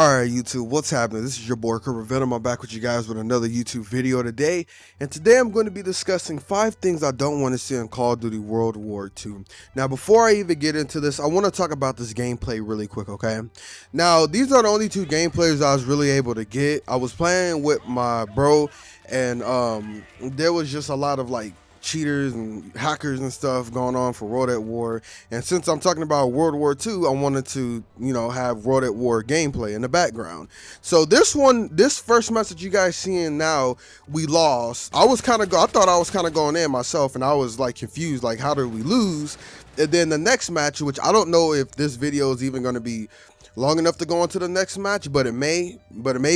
Alright YouTube, what's happening? This is your boy Kurt Venom. I'm back with you guys with another YouTube video today. And today I'm going to be discussing 5 things I don't want to see in Call of Duty World War II. Now before I even get into this, I want to talk about this gameplay really quick, okay? Now these are the only 2 gameplays I was really able to get. I was playing with my bro and there was just a lot of like cheaters and hackers and stuff going on for World at War, and since I'm talking about World War II, I wanted to have World at War gameplay in the background. So this first match that you guys seeing now, we lost. I thought I was kind of going in myself, and I was like confused, like how did we lose? And then the next match, which I don't know if this video is even going to be long enough to go into the next match, but it may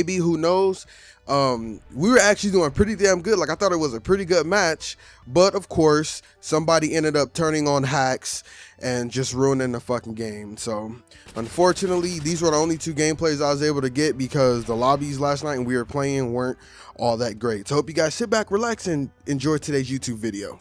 be, who knows. We were actually doing pretty damn good. Like I thought it was a pretty good match, but of course somebody ended up turning on hacks and just ruining the fucking game. So unfortunately these were the only 2 gameplays I was able to get because the lobbies last night and we were playing weren't all that great. So I hope you guys sit back, relax, and enjoy today's YouTube video.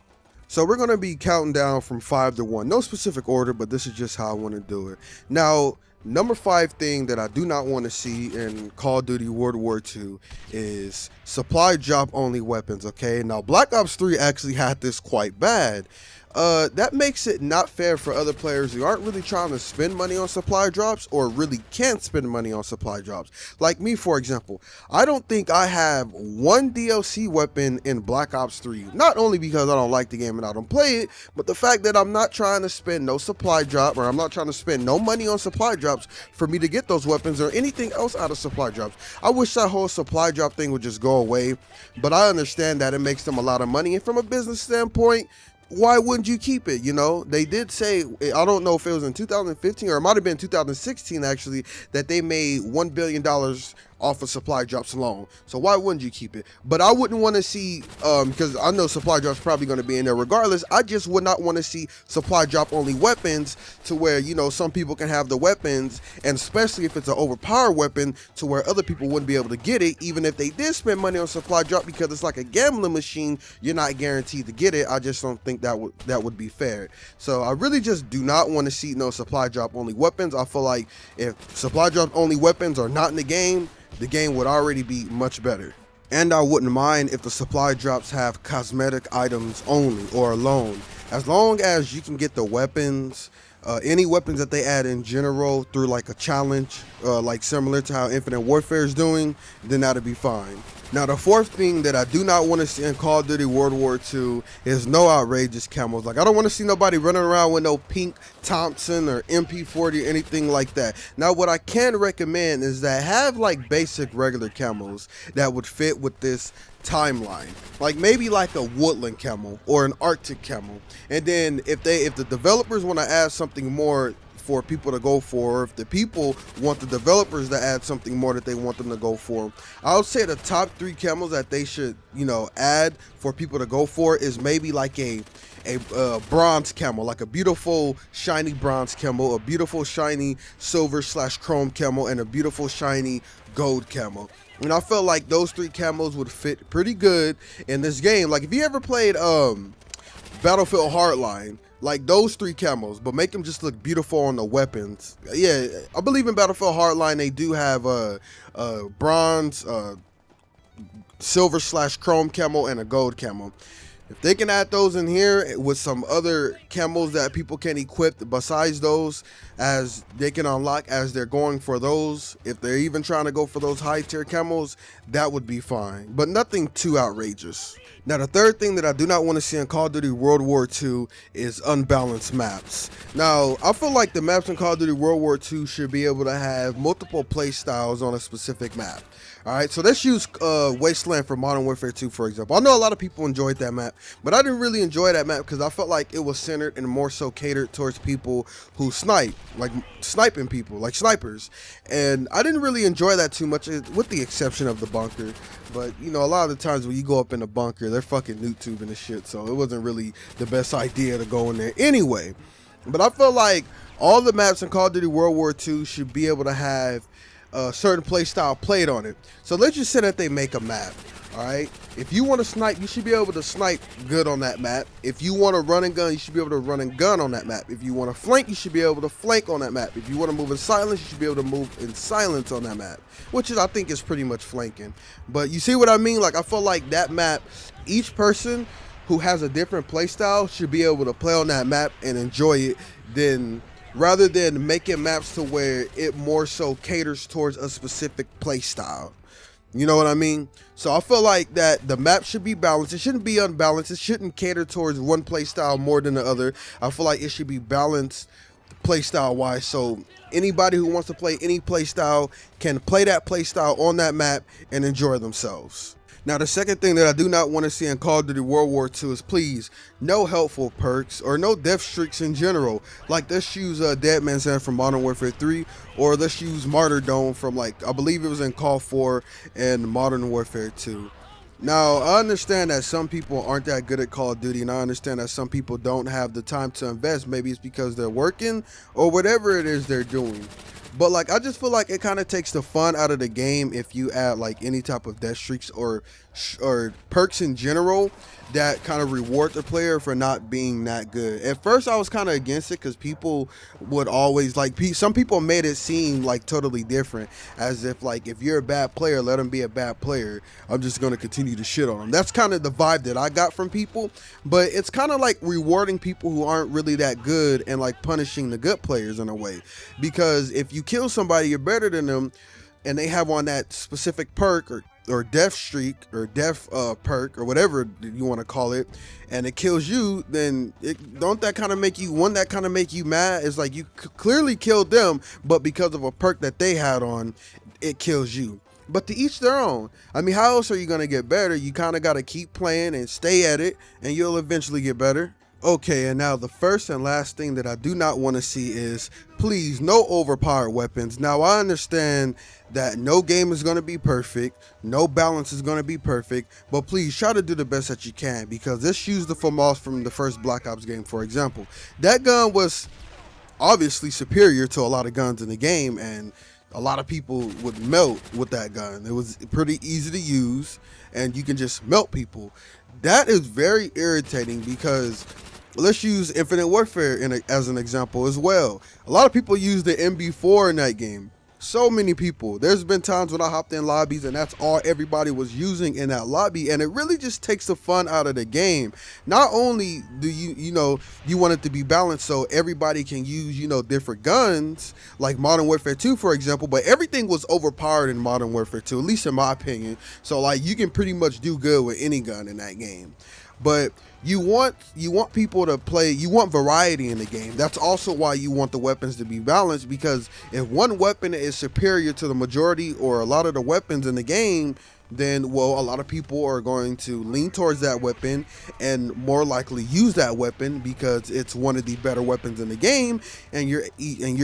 So we're going to be counting down from 5 to 1, no specific order, but this is just how I want to do it. Now number 5 thing that I do not want to see in Call of Duty World War II is supply drop only weapons, okay? Now Black Ops 3 actually had this quite bad. That makes it not fair for other players who aren't really trying to spend money on supply drops or really can't spend money on supply drops. Like me, for example, I don't think I have one DLC weapon in Black Ops 3. Not only because I don't like the game and I don't play it, but the fact that I'm not trying to spend no supply drop, or I'm not trying to spend no money on supply drops for me to get those weapons or anything else out of supply drops. I wish that whole supply drop thing would just go away, but I understand that it makes them a lot of money, and from a business standpoint, why wouldn't you keep it? They did say, I don't know if it was in 2015 or it might have been 2016 actually, that they made $1 billion off of supply drops alone. So why wouldn't you keep it? But I wouldn't want to see, because I know supply drops probably going to be in there regardless. I just would not want to see supply drop only weapons to where, some people can have the weapons, and especially if it's an overpowered weapon, to where other people wouldn't be able to get it, even if they did spend money on supply drop, because it's like a gambling machine. You're not guaranteed to get it. I just don't think that would be fair. So I really just do not want to see no supply drop only weapons. I feel like if supply drop only weapons are not in the game would already be much better. And I wouldn't mind if the supply drops have cosmetic items only or alone, as long as you can get the weapons, any weapons that they add in general through like a challenge, like similar to how Infinite Warfare is doing, then that'll be fine. Now the 4th thing that I do not want to see in Call of Duty World War II is no outrageous camos. Like I don't want to see nobody running around with no pink Thompson or MP40 or anything like that. Now what I can recommend is that have like basic regular camos that would fit with this timeline, like maybe like a woodland camo or an arctic camo. And then if the developers want to add something more for people to go for, or if the people want the developers to add something more that they want them to go for, I would say the top 3 camos that they should add for people to go for is maybe like a bronze camo, like a beautiful shiny bronze camo, a beautiful shiny silver/chrome camo, and a beautiful shiny gold camo. And I felt like those 3 camos would fit pretty good in this game. Like if you ever played Battlefield Hardline, like those 3 camos, but make them just look beautiful on the weapons. Yeah, I believe in Battlefield Hardline they do have a bronze, silver/chrome camo, and a gold camo. If they can add those in here with some other camos that people can equip besides those, as they can unlock as they're going for those, if they're even trying to go for those high tier camos, that would be fine, but nothing too outrageous. Now the 3rd thing that I do not want to see in Call of Duty World War II is unbalanced maps. Now I feel like the maps in Call of Duty World War II should be able to have multiple play styles on a specific map. Alright, so let's use Wasteland for Modern Warfare 2 for example. I know a lot of people enjoyed that map, but I didn't really enjoy that map because I felt like it was centered and more so catered towards people who snipe, like sniping people, like snipers. And I didn't really enjoy that too much, with the exception of the bunker. But a lot of the times when you go up in the bunker, they're fucking noob tubing and shit, so it wasn't really the best idea to go in there anyway. But I feel like all the maps in Call of Duty World War II should be able to have a certain play style played on it. So let's just say that they make a map Alright, if you want to snipe, you should be able to snipe good on that map. If you want to run and gun, you should be able to run and gun on that map. If you want to flank, you should be able to flank on that map. If you want to move in silence, you should be able to move in silence on that map, which is, I think, is pretty much flanking. But you see what I mean? Like, I feel like that map, each person who has a different playstyle should be able to play on that map and enjoy it, rather than making maps to where it more so caters towards a specific playstyle. You know what I mean? So I feel like that the map should be balanced. It shouldn't be unbalanced. It shouldn't cater towards one play style more than the other. I feel like it should be balanced play style wise. So anybody who wants to play any play style can play that play style on that map and enjoy themselves. Now, the second thing that I do not want to see in Call of Duty World War II is, please, no helpful perks or no death streaks in general. Like, let's use Dead Man's Hand from Modern Warfare 3, or let's use Martyrdom from, like, I believe it was in Call 4 and Modern Warfare 2. Now, I understand that some people aren't that good at Call of Duty, and I understand that some people don't have the time to invest. Maybe it's because they're working or whatever it is they're doing. But like, I just feel like it kind of takes the fun out of the game if you add like any type of death streaks or perks in general that kind of reward the player for not being that good. At first I was kind of against it because people would always like, some people made it seem like totally different, as if like, if you're a bad player, let them be a bad player. I'm just going to continue to shit on them. That's kind of the vibe that I got from people, but it's kind of like rewarding people who aren't really that good and like punishing the good players in a way, because if you kill somebody, you're better than them, and they have on that specific perk or death streak or death perk or whatever you want to call it, and it kills you, then don't that kind of make you, wouldn't that kind of make you mad? It's like you clearly killed them, but because of a perk that they had on, it kills you. But to each their own. I mean, how else are you going to get better? You kind of got to keep playing and stay at it, and you'll eventually get better. Okay, and now the first and last thing that I do not want to see is, please, no overpowered weapons. Now, I understand that no game is going to be perfect, no balance is going to be perfect, but please try to do the best that you can, because let's use the FAMAS from the first Black Ops game, for example. That gun was obviously superior to a lot of guns in the game, and a lot of people would melt with that gun. It was pretty easy to use, and you can just melt people. That is very irritating, because let's use Infinite Warfare as an example as well. A lot of people use the MB4 in that game. So many people. There's been times when I hopped in lobbies and that's all everybody was using in that lobby, and it really just takes the fun out of the game. Not only do you want it to be balanced so everybody can use, different guns, like Modern Warfare 2, for example, but everything was overpowered in Modern Warfare 2, at least in my opinion. So like, you can pretty much do good with any gun in that game. But you want people to play, you want variety in the game. That's also why you want the weapons to be balanced, because if one weapon is superior to the majority or a lot of the weapons in the game, then, well, a lot of people are going to lean towards that weapon and more likely use that weapon because it's one of the better weapons in the game, and you're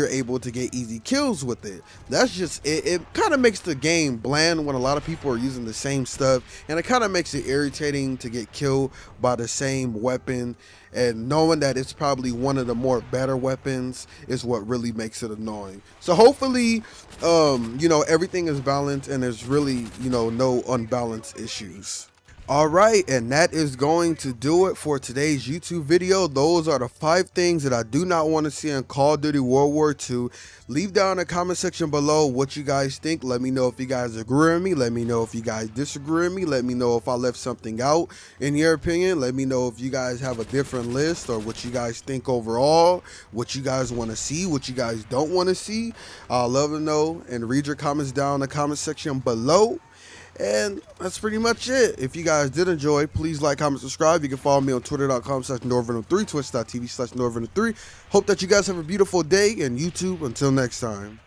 able to get easy kills with it. That's just it. It kind of makes the game bland when a lot of people are using the same stuff, and it kind of makes it irritating to get killed by the same weapon, and knowing that it's probably one of the more better weapons is what really makes it annoying. So hopefully everything is balanced and there's really no unbalanced issues. All right, and that is going to do it for today's YouTube video. Those are the 5 things that I do not want to see in Call of Duty World War II. Leave down in the comment section below what you guys think. Let me know if you guys agree with me. Let me know if you guys disagree with me. Let me know if I left something out in your opinion. Let me know if you guys have a different list or what you guys think overall, what you guys want to see, what you guys don't want to see. I'd love to know, and read your comments down in the comment section below. And that's pretty much it. If you guys did enjoy, please like, comment, subscribe. You can follow me on twitter.com/NordVenom3, twitch.tv/NordVenom3. Hope that you guys have a beautiful day, and YouTube, until next time.